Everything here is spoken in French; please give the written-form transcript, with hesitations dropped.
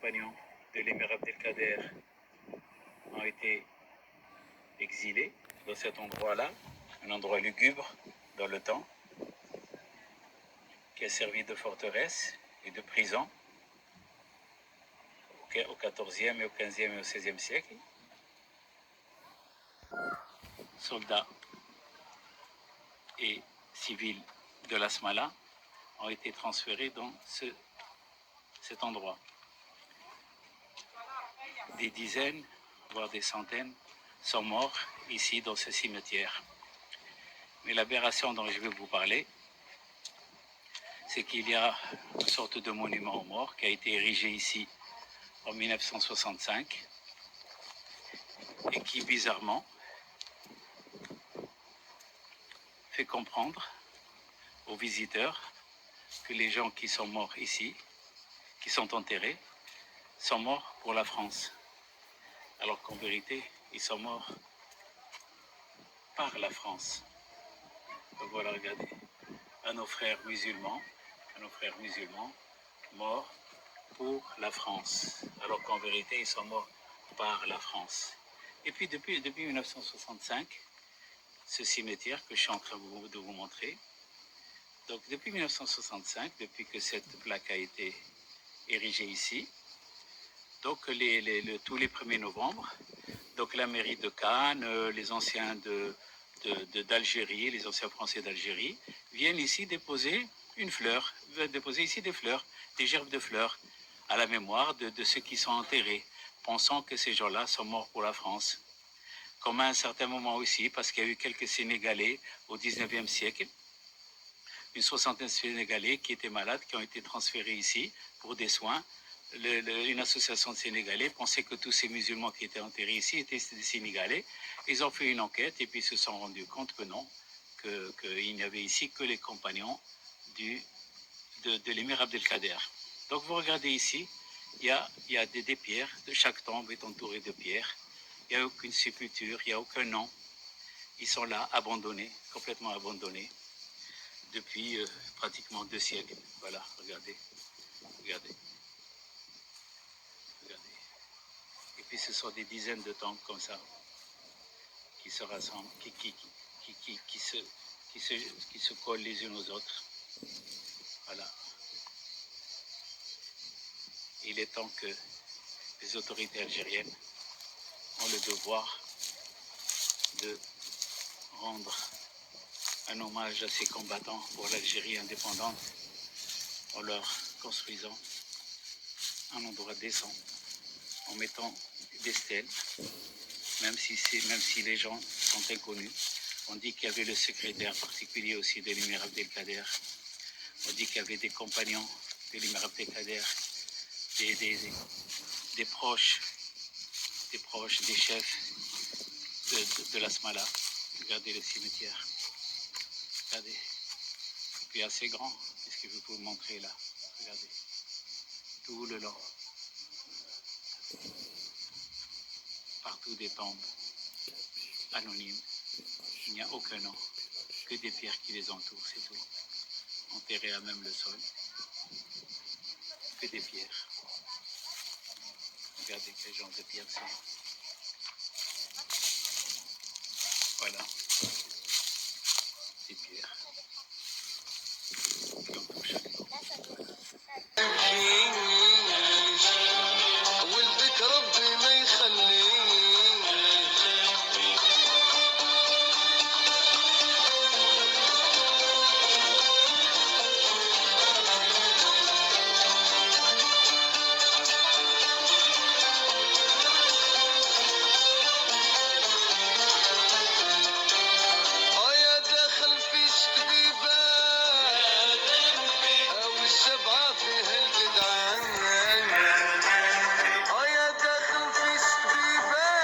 compagnons de l'émir Abdelkader ont été exilés dans cet endroit-là, un endroit lugubre dans le temps, qui a servi de forteresse et de prison au XIVe et au XVe et au XVIe siècle. Soldats et civils de l'Asmala ont été transférés dans cet endroit. Des dizaines, voire des centaines, sont morts ici dans ce cimetière. Mais l'aberration dont je vais vous parler, c'est qu'il y a une sorte de monument aux morts qui a été érigé ici en 1965 et qui, bizarrement, fait comprendre aux visiteurs que les gens qui sont morts ici, qui sont enterrés, sont morts pour la France. Alors qu'en vérité, ils sont morts par la France. Donc voilà, regardez, à nos frères musulmans morts pour la France. Alors qu'en vérité, ils sont morts par la France. Et puis depuis 1965, ce cimetière que je suis en train de vous montrer, donc depuis 1965, depuis que cette plaque a été érigée ici, donc tous les 1er novembre, donc la mairie de Cannes, les anciens d'Algérie, les anciens Français d'Algérie, viennent ici déposer une fleur, déposer ici des fleurs, des gerbes de fleurs, à la mémoire de ceux qui sont enterrés, pensant que ces gens-là sont morts pour la France. Comme à un certain moment aussi, parce qu'il y a eu quelques Sénégalais au 19e siècle, une soixantaine de Sénégalais qui étaient malades, qui ont été transférés ici pour des soins. Une association de Sénégalais pensait que tous ces musulmans qui étaient enterrés ici étaient des Sénégalais. Ils ont fait une enquête et puis se sont rendus compte que non, qu'il n'y avait ici que les compagnons de l'émir Abdelkader. Donc vous regardez ici, il y a des pierres, chaque tombe est entourée de pierres. Il n'y a aucune sépulture, il n'y a aucun nom. Ils sont là, abandonnés, complètement abandonnés, depuis pratiquement 2 siècles. Voilà, regardez. Et puis ce sont des dizaines de tombes comme ça, qui se rassemblent, qui se collent les unes aux autres. Voilà. Il est temps que les autorités algériennes ont le devoir de rendre un hommage à ces combattants pour l'Algérie indépendante en leur construisant un endroit décent, en mettant des stèles, même si les gens sont inconnus. On dit qu'il y avait le secrétaire particulier aussi de l'émir Abdelkader. On dit qu'il y avait des compagnons de l'émir Abdelkader, des proches, des chefs de l'Asmala. Regardez le cimetière. Regardez. Et puis assez grand. Qu'est-ce que je peux vous montrer là? Regardez. Tout le long. Partout des tombes anonymes. Il n'y a aucun nom. Que des pierres qui les entourent, c'est tout. Enterrées à même le sol. Que des pierres. Regardez quel genre de pierres c'est. Voilà. Des pierres. Qui entourent chaque tombe. ولدك ربي ما يخليك يا داخل في شكبيبان والسبعة فيه الجدعان يا داخل في شكبيبان